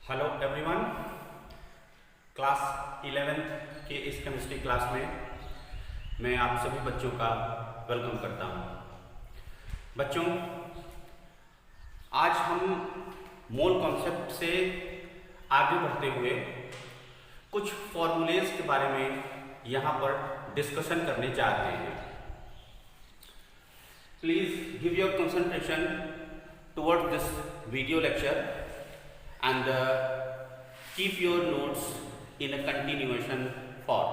Hello everyone, class 11th के इस chemistry class में मैं आप सभी बच्चों का वेलकम करता हूं। बच्चों, आज हम मोल कॉन्सेप्ट से आगे बढ़ते हुए कुछ फॉर्मूलेज के बारे में यहाँ पर डिस्कशन करने जा रहे हैं। Please give your concentration towards this video lecture and keep your notes in a continuation form।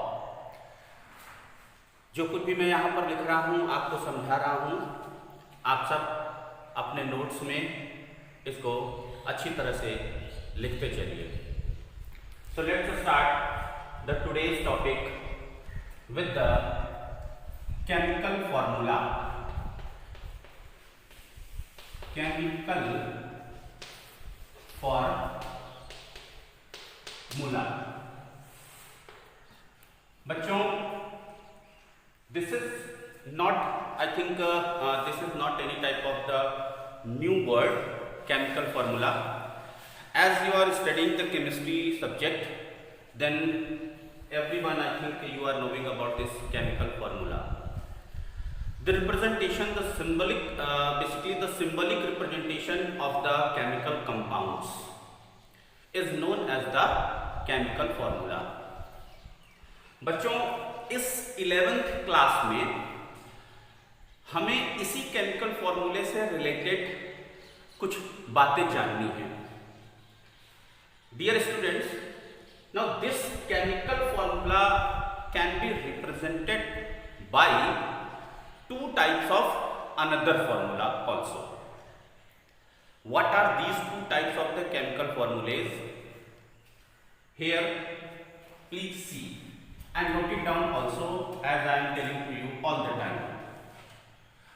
जो कुछ भी मैं यहाँ पर लिख रहा हूँ, आपको समझा रहा हूँ, आप सब अपने नोट्स में इसको अच्छी तरह से लिखते चलिए। So let's start the today's topic with the chemical formula। chemical formula। बच्चों, this is not, I think this is not any type of the new word, chemical formula। As you are studying the chemistry subject, then everyone, I think you are knowing about this chemical formula। The representation, the symbolic, basically the symbolic representation of the chemical compounds is known as the chemical formula। बच्चों, इस 11th class में हमें इसी chemical फॉर्मूले से related कुछ बातें जाननी है। Dear students, now this chemical formula can be represented by two types of another formula also। What are these two types of the chemical formulas? Here please see and note it down also, as I am telling to you all the time।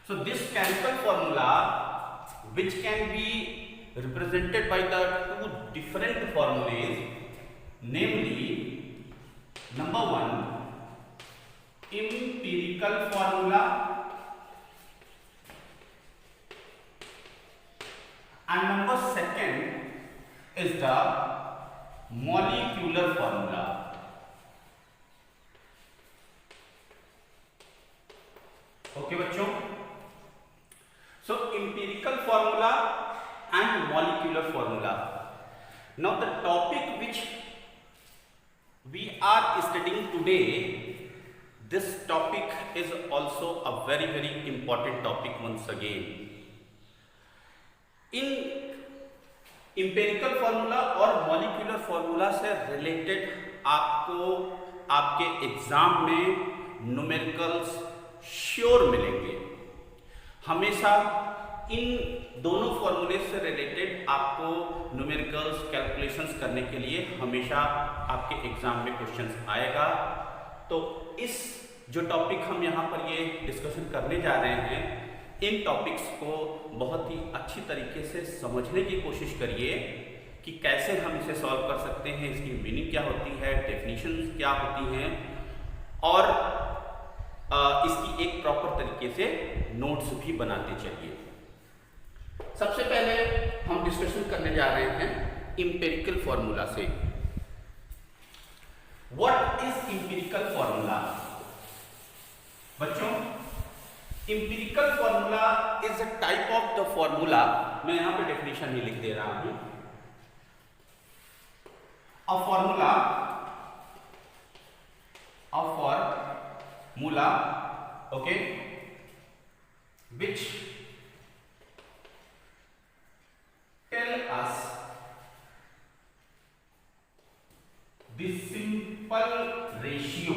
So this chemical formula, which can be represented by the two different formulas, namely number one, empirical formula, and number second is the molecular formula। Okay बच्चों, so empirical formula and molecular formula। Now the topic which we are studying today, this topic is also a very important topic once again। In empirical formula और molecular formula से related आपको आपके exam में numericals sure मिलेंगे। हमेशा इन दोनों फॉर्मूले से रिलेटेड आपको न्यूमेरिकल्स कैलकुलेशंस करने के लिए हमेशा आपके एग्जाम में क्वेश्चंस आएगा। तो इस जो टॉपिक हम यहाँ पर ये डिस्कशन करने जा रहे हैं, इन टॉपिक्स को बहुत ही अच्छी तरीके से समझने की कोशिश करिए कि कैसे हम इसे सॉल्व कर सकते हैं, इसकी मीनिंग क्या होती है, डेफिनेशंस क्या होती हैं, और इसकी एक प्रॉपर तरीके से नोट्स भी बनाते चलिए। सबसे पहले हम डिस्कशन करने जा रहे हैं इंपेरिकल फॉर्मूला से। What is empirical formula? बच्चों, empirical formula is a type of the formula, मैं यहां पे डेफिनेशन ही लिख दे रहा हूं। A formula okay, which tell us the simple ratio,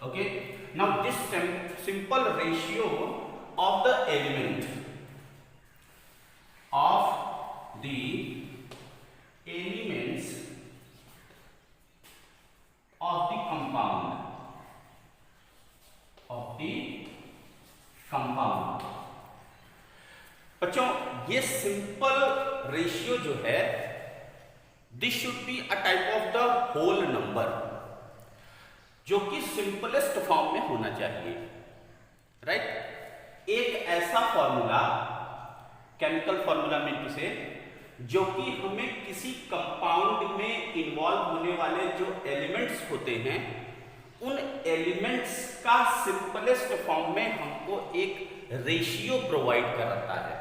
okay। Now this simple ratio of the elements of the compound। बच्चों, ये सिंपल रेशियो जो है, this should be a type of the whole number, जो कि simplest form में होना चाहिए, right. एक ऐसा formula, chemical formula mean to say, जो कि हमें किसी कंपाउंड में इन्वॉल्व होने वाले जो एलिमेंट्स होते हैं उन एलिमेंट्स का सिंपलेस्ट फॉर्म में हमको एक रेशियो प्रोवाइड कराता है।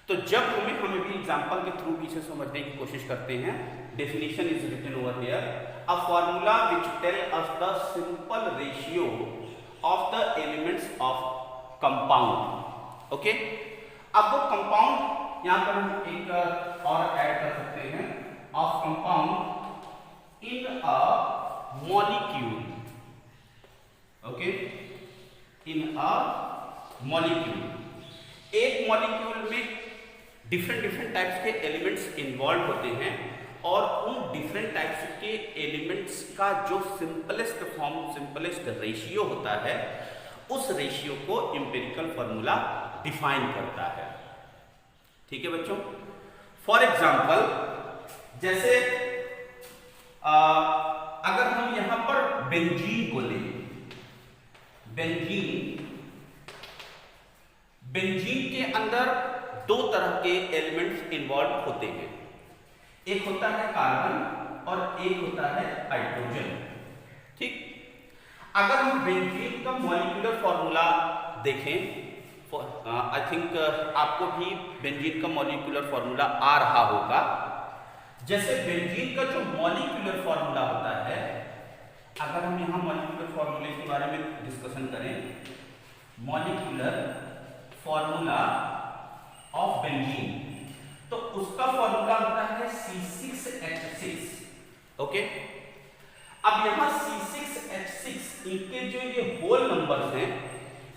तो जब हम भी एग्जांपल के थ्रू भी इसे समझने की कोशिश करते हैं, definition is written over here, a formula which tell us the simple ratio of the elements of compound. Okay, अब वो कंपाउंड यहां पर हम एक और ऐड कर सकते हैं, of compound in a molecule. Okay, in a molecule, एक मॉलिक्यूल में डिफरेंट टाइप्स के एलिमेंट्स इन्वॉल्व होते हैं और उन डिफरेंट टाइप्स के एलिमेंट्स का जो सिंपलेस्ट फॉर्म, सिंपलेस्ट रेशियो होता है, उस रेशियो को एम्पिरिकल फॉर्मूला डिफाइन करता है। ठीक है बच्चों, फॉर एग्जाम्पल जैसे अगर हम यहां पर बेंजीन को लें, बेंजीन के अंदर दो तरह के एलिमेंट्स इन्वॉल्व होते हैं, एक होता है कार्बन और एक होता है हाइड्रोजन। ठीक, अगर हम बेंजीन का मॉलिक्यूलर फॉर्मूला देखें, आई थिंक आपको भी बेंजीन का मॉलिक्यूलर फॉर्मूला आ रहा होगा। जैसे बेंजीन का जो मॉलिक्यूलर फॉर्मूला होता है, अगर हम यहां मॉलिक्यूलर फॉर्मूले के बारे में डिस्कशन करें, मॉलिक्यूलर फॉर्मूला ऑफ बेंजीन, तो उसका फॉर्मूला होता है C6H6। ओके, अब यहां C6H6 इनके जो ये होल नंबर्स हैं,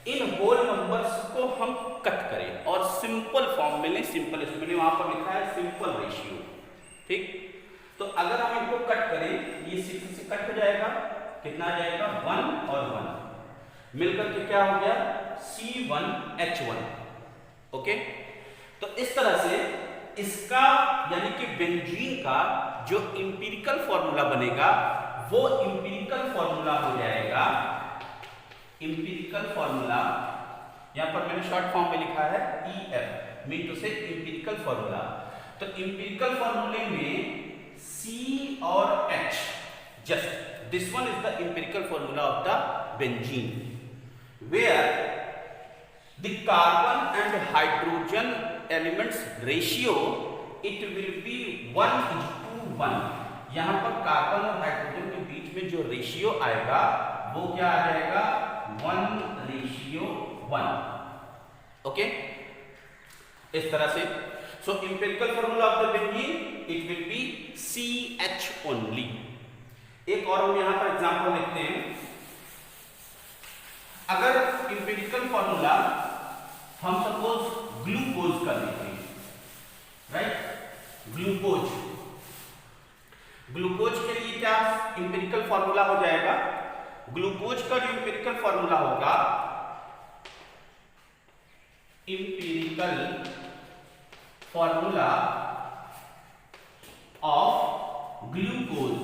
इन होल नंबर्स को हम कट करें और सिंपल फॉर्म में लें, सिंपलेस्ट में लें, वहां पर लिखा है सिंपल रेशियो। ठीक, तो अगर हम इनको कट करें, ये 6 से कट हो जाएगा, कितना आ जाएगा 1 और 1 मिलकर के क्या हो गया C1H1। ओके, तो इस तरह से इसका यानी कि बेंजीन का जो एम्पिरिकल फॉर्मूला बनेगा वो एम्पिरिकल फॉर्मूला हो जाएगा, एम्पिरिकल फॉर्मूला यहां पर मैंने शॉर्ट फॉर्म में लिखा है EF, mean to say empirical formula. तो एम्पिरिकल फॉर्मूले में C और H, just this one is the empirical formula of the benzene, where the carbon and hydrogen elements ratio it will be 1:1। यहां पर carbon और हाइड्रोजन के बीच में जो रेशियो आएगा वो क्या आ जाएगा 1:1। ओके, इस तरह से so empirical formula of the benzene it will be CH only. एक और हम यहां पर एग्जांपल देखते हैं, अगर एम्पिरिकल फॉर्मूला हम सपोज ग्लूकोज का देखें, राइट, ग्लूकोज के लिए क्या एम्पिरिकल फॉर्मूला हो जाएगा, ग्लूकोज का जो एम्पिरिकल फॉर्मूला होगा, empirical formula of glucose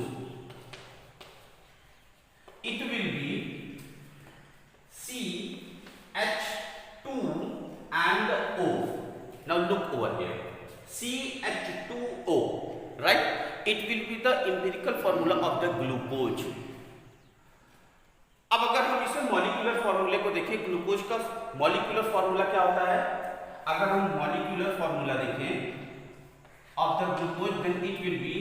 it will B CH2 and O. Now look over here, CH2O, right? It will be the empirical formula of the glucose. अब अगर हम इसे मॉलिक्यूलर फॉर्मूले को देखें, ग्लूकोज का मॉलिक्यूलर फॉर्मूला क्या होता है, अगर हम मॉलिक्यूलर फॉर्मूला देखें of the glucose, then it will be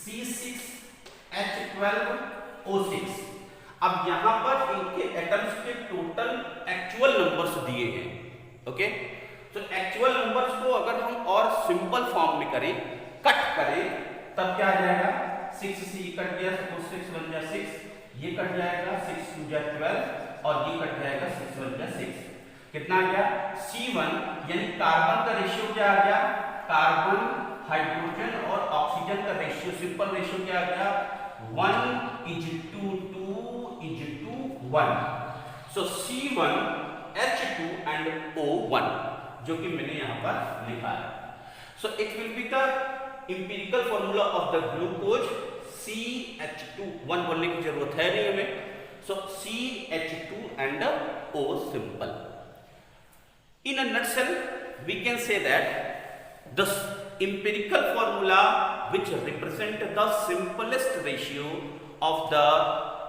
C6H12O6। अब यहां पर इनके एटम्स के टोटल एक्चुअल नंबर्स दिए हैं। ओके, तो एक्चुअल नंबर्स को अगर हम और सिंपल फॉर्म में करें, कट करें, तब क्या आ जाएगा 6 से ये कट गया, सपोज 6 1 जा 6, ये कट जाएगा 6 2 जा 12 और ये कट जाएगा 6 1 जा 6, कितना आ गया C1, यानी कार्बन का रेशियो क्या आ गया, कार्बन हाइड्रोजन और ऑक्सीजन का रेशियो, सिंपल रेशियो क्या आ गया 1:1। सो C1H2 and O1, जो कि मैंने यहां पर लिखा है। सो it will be the empirical formula of the glucose CH2, 1 बोलने की जरूरत है नहीं हमें, सो CH2 and O simple. In a nutshell, we can say that the empirical formula which represent the simplest ratio of the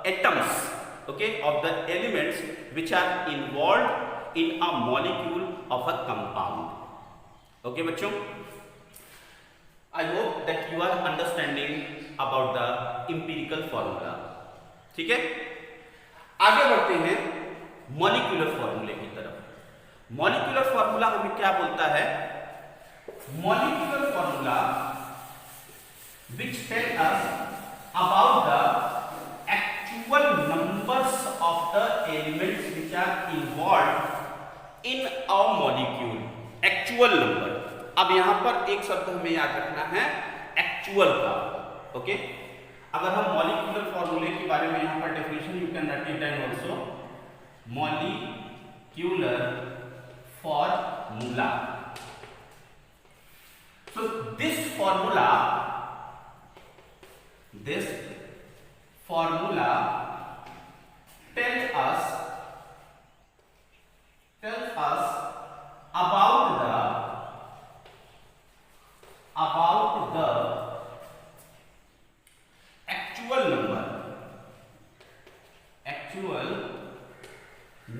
atoms, okay, of the elements which are involved in a molecule of a compound. Okay बच्चों, I hope that you are understanding about the empirical formula. ठीक है, आगे बढ़ते हैं molecular फॉर्मूले की तरफ. Molecular formula हमें क्या बोलता है? Molecular formula which tell us about the actual numbers of the elements which are involved in a molecule. Actual number. अब यहां पर एक शब्द हमें याद रखना है, एक्चुअल का. ओके, अगर हम मॉलिक्यूलर फॉर्मूले के बारे में यहां पर definition you can write it down also. Molecular formula. So this formula tells us about the actual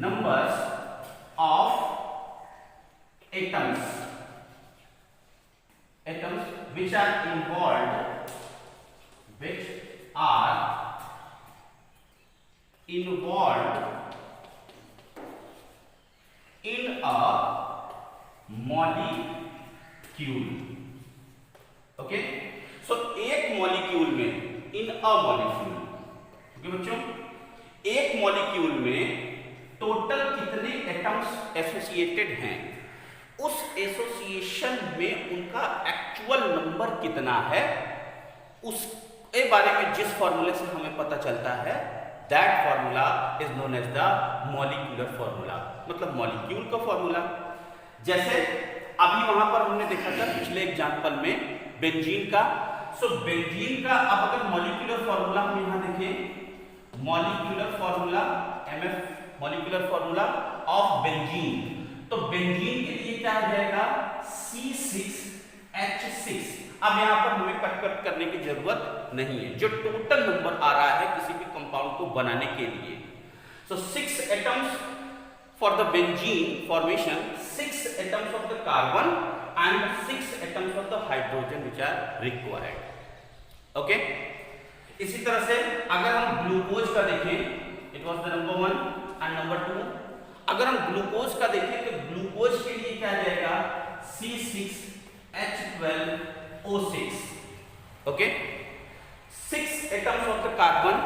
numbers of atoms which are involved in a molecule. Okay, so एक मॉलिक्यूल में, इन अ मॉलिक्यूल, ओके बच्चों, एक molecule में total कितने atoms associated हैं, उस association में उनका एक्चुअल नंबर कितना है, उसके बारे में जिस फॉर्मूले से हमें पता चलता है, that formula is known as the molecular formula. मतलब मॉलिक्यूल का फॉर्मूला. जैसे अभी वहां पर हमने देखा था पिछले एग्जांपल में बेंजीन का. सो बेंजीन का अब अगर मॉलिक्यूलर फॉर्मूला हम यहां देखें, molecular formula MF, molecular formula of benzene, तो बेंजीन के लिए क्या आ जाएगा? C6H6. अब यहां पर हमें कट करने की जरूरत नहीं है, जो टोटल नंबर आ रहा है किसी भी कंपाउंड को बनाने के लिए. सो 6 atoms for the benzene formation, 6 atoms of the carbon and 6 atoms of the hydrogen which are required. Okay, इसी तरह से अगर हम ग्लूकोज का देखें, it was the number 1 and number 2. अगर हम ग्लूकोज का देखें तो ग्लूकोज के लिए क्या जाएगा? C6H12O6. Okay, 6 atoms of the carbon,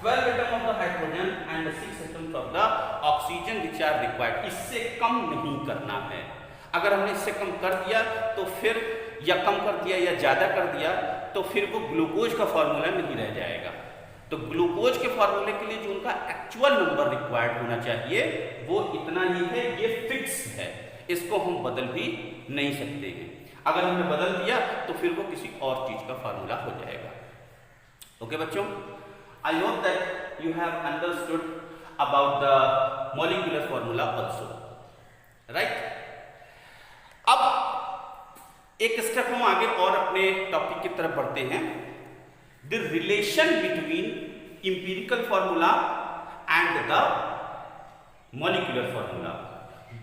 12 atoms of the hydrogen and 6 atoms of the oxygen which are required. इससे कम नहीं करना है. अगर हमने इससे कम कर दिया तो फिर, या कम कर दिया या ज्यादा कर दिया तो फिर वो ग्लूकोज का फॉर्मूला नहीं रह जाएगा. तो ग्लूकोज के फॉर्मूले के लिए जो उनका एक्चुअल नंबर रिक्वायर्ड होना चाहिए वो इतना ही है, ये फिक्स है, इसको हम बदल भी नहीं सकते हैं. अगर हमने बदल दिया तो फिर वो किसी और चीज का फॉर्मूला हो जाएगा. ओके बच्चों, I hope that you have understood about the molecular formula also, right. अब एक स्टेप हम आगे और अपने टॉपिक की तरफ बढ़ते हैं. The relation between empirical formula and the molecular formula,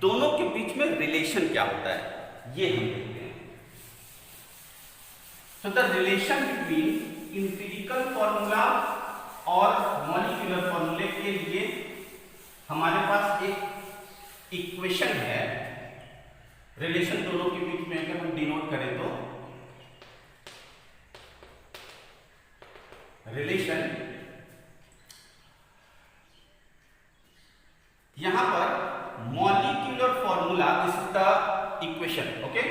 दोनों के बीच में रिलेशन क्या होता है ये हम देखते हैं. So the relation between empirical formula और मॉलिक्यूलर फॉर्मूले के लिए हमारे पास एक इक्वेशन है. रिलेशन दोनों के बीच में अगर हम डिनोट करें तो रिलेशन, यहां पर molecular formula, this is the equation. Okay,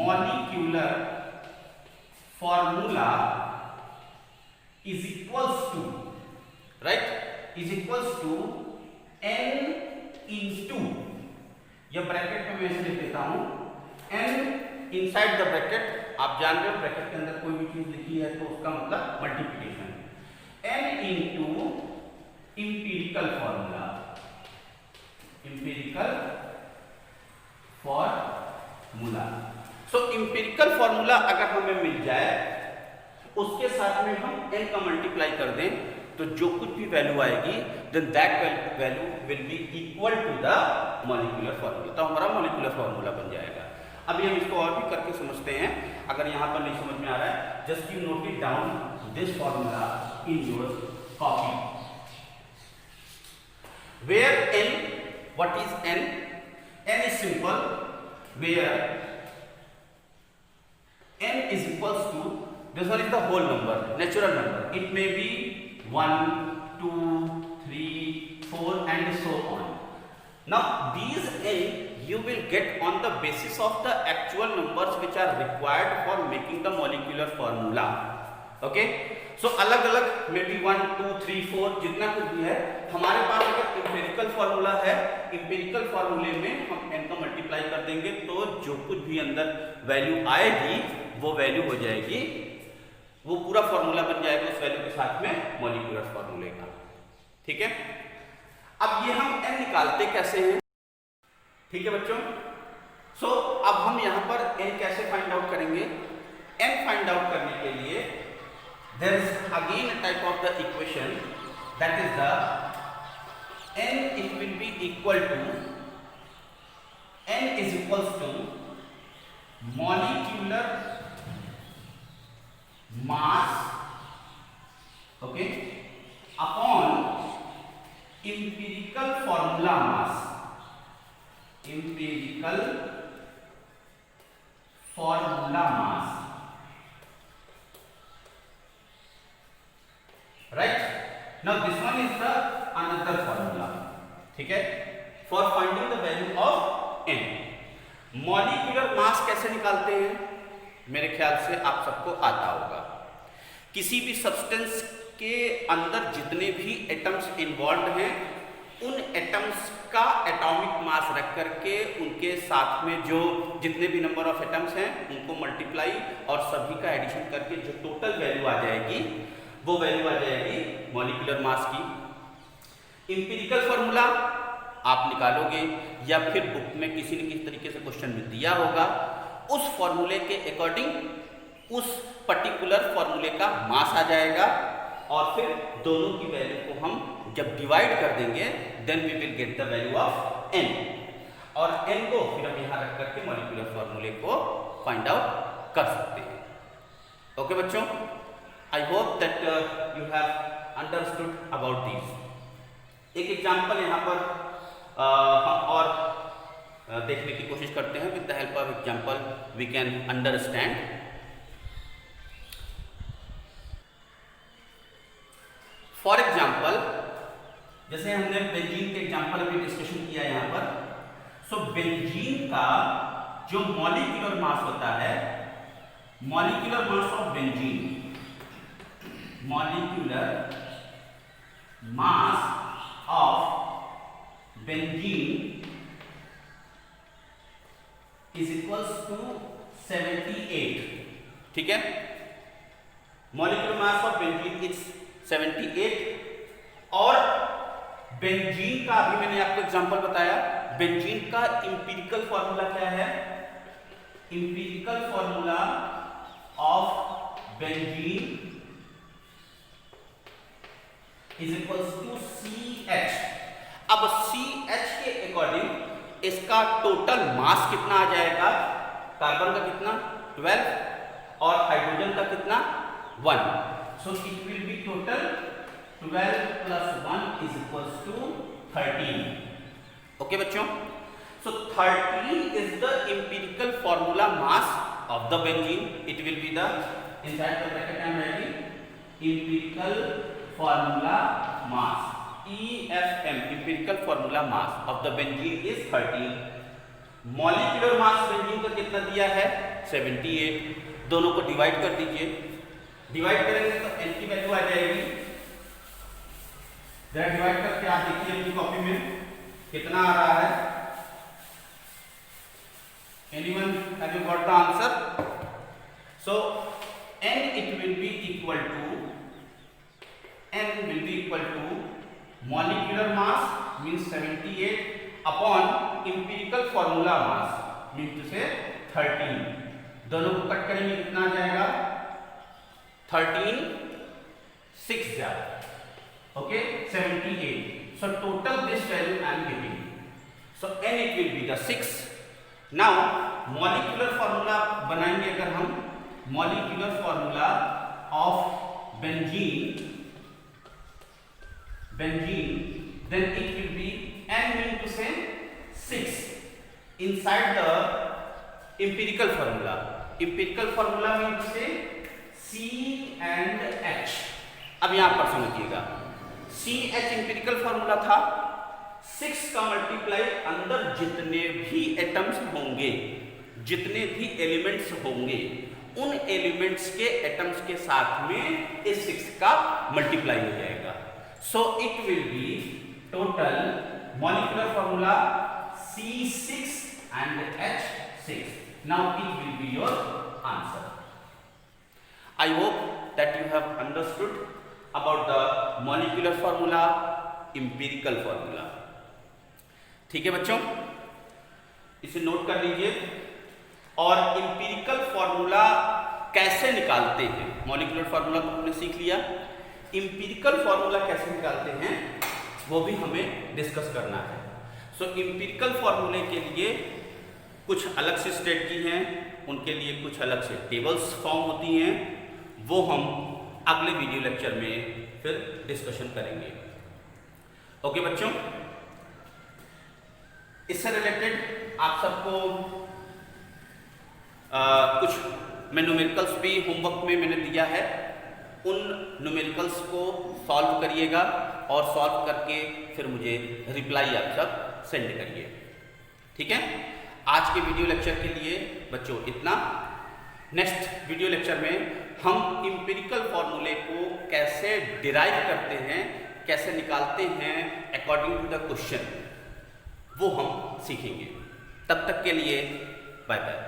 molecular formula is equals to, right, is equals to n into, या ब्रैकेट में मैं इसे लिख देता हूं n इनसाइड द ब्रैकेट. आप जान रहे हो ब्रैकेट के अंदर कोई भी चीज लिखी है तो उसका मतलब multiplication. n into empirical formula, empirical formula. So empirical formula अगर हमें मिल जाए, उसके साथ में हम n का मल्टीप्लाई कर दें, तो जो कुछ भी वैल्यू आएगी then that value will be equal to the molecular formula. तो हमारा मॉलिक्यूलर फॉर्मूला बन जाएगा। अभी हम इसको और भी करके समझते हैं। अगर यहाँ पर नहीं समझ में आ रहा है, just you note it down this formula in your copy. Where n, what is n? n is simple, where n is equals to, this one is the whole number, natural number. It may be 1, 2, 3, 4 and so on. Now these n you will get on the basis of the actual numbers which are required for making the molecular formula. Okay? सो अलग अलग may be 1, 2, 3, 4 जितना कुछ भी है, हमारे पास अगर empirical formula है, empirical फॉर्मूले में हम n का मल्टीप्लाई कर देंगे, तो जो कुछ भी अंदर वैल्यू आएगी वो वैल्यू हो जाएगी, वो पूरा फॉर्मूला बन जाएगा उस वैल्यू के साथ में मॉलिक्यूलर फॉर्मूले का। ठीक है, अब ये हम n निकालते कैसे हैं? ठीक है बच्चों, सो अब हम यहाँ पर n कैसे फाइंड आउट करेंगे? n फाइंड आउट करने के लिए there is again a type of the equation, that is the n, it will be equal to, n is equals to molecular mass, okay, upon empirical formula mass, empirical formula mass, right? Now this one is the another formula, ठीक है, for finding the value of n। Molecular mass कैसे निकालते हैं? मेरे ख्याल से आप सबको आता होगा। किसी भी सब्सटेंस के अंदर जितने भी एटम्स इन्वॉल्व हैं, उन एटम्स का एटॉमिक मास रख करके उनके साथ में जो जितने भी नंबर ऑफ एटम्स हैं उनको मल्टीप्लाई और सभी का एडिशन करके जो टोटल वैल्यू आ जाएगी वो वैल्यू आ जाएगी मॉलिक्यूलर मास की। इंपिरिकल फॉर्मूला आप निकालोगे या फिर बुक में किसी न किसी तरीके से क्वेश्चन में दिया होगा, उस फॉर्मूले के अकॉर्डिंग उस पर्टिकुलर फॉर्मूले का मास आ जाएगा और फिर दोनों की वैल्यू को हम जब डिवाइड कर देंगे then we will get the value of n, और n को फिर हम यहाँ रख करके मॉलिक्यूलर फॉर्मूले को फाइंड आउट कर सकते हैं। ओके बच्चों, I hope that you have understood about these. एक एग्जाम्पल यहाँ पर हम और देखने की कोशिश करते हैं। With the help of example we can understand. For example, जैसे हमने बेंजीन के एग्जाम्पल में डिस्कशन किया यहाँ पर, सो बेंजीन का जो मॉलिक्यूलर मास होता है, molecular mass of benzene, molecular mass of benzene is equals to 78। ठीक है, molecular mass of benzene is 78। और बेंजीन का अभी मैंने आपको एग्जांपल बताया, बेंजीन का इंपिरिकल फॉर्मूला क्या है? Empirical formula of benzene is equals to CH। अब CH के अकॉर्डिंग इसका टोटल मास कितना आ जाएगा? कार्बन का कितना? 12 और हाइड्रोजन का कितना? 1। So it will be total 12 plus 1 is equals to 13। Okay बच्चों, so 13 is the empirical formula mass of the benzene. It will be the inside the bracket I am writing empirical formula mass, EFM, empirical formula mass of the benzene is 13। molecular mass benzene का कितना दिया है? 78। दोनों को divide कर दीजिए, divide करेंगे तो n की वैल्यू आ जाएगी। जरा डिवाइड करके आप देखिए अपनी कॉपी में कितना आ रहा है। Anyone have you got the answer? So n it will be equal to molecular mass means 78 upon empirical formula mass। Mean to say 13, दोनों को कट करेंगे कितना आ जाएगा 13, 6 जाएगा, okay 78. So total this value I am getting. So n it will be the 6. Now molecular formula बनाएंगे अगर हम molecular formula of benzene, then it will be n mean to say 6 inside the empirical formula. Empirical formula mean to say C and H. अब यहां पर समझिएगा, CH empirical formula था, 6 का multiply अंदर जितने भी एटम्स होंगे, जितने भी एलिमेंट्स होंगे, उन एलिमेंट्स के एटम्स के साथ में इस 6 का मल्टीप्लाई हो जाएगा. सो it will be total molecular formula C6 and H6. Now it will be your answer. I hope that you have understood about the molecular formula, empirical formula. ठीक है बच्चों, इसे नोट कर लीजिए. और empirical formula कैसे निकालते हैं, molecular formula तो हमने सीख लिया, empirical formula कैसे निकालते हैं वो भी हमें डिस्कस करना है. सो empirical formula के लिए कुछ अलग से स्ट्रेटजी हैं, उनके लिए कुछ अलग से टेबल्स फॉर्म होती हैं, वो हम अगले वीडियो लेक्चर में फिर डिस्कशन करेंगे. ओके बच्चों, इससे रिलेटेड आप सबको कुछ मैं न्यूमेरिकल्स भी होमवर्क में मैंने दिया है, उन न्यूमेरिकल्स को सॉल्व करिएगा और सॉल्व करके फिर मुझे रिप्लाई आप सब सेंड करिए. ठीक है, आज के वीडियो लेक्चर के लिए बच्चों इतना. नेक्स्ट वीडियो लेक्चर में हम इंपेरिकल फॉर्मूले को कैसे डिराइव करते हैं, कैसे निकालते हैं अकॉर्डिंग टू द क्वेश्चन, वो हम सीखेंगे. तब तक के लिए बाय बाय.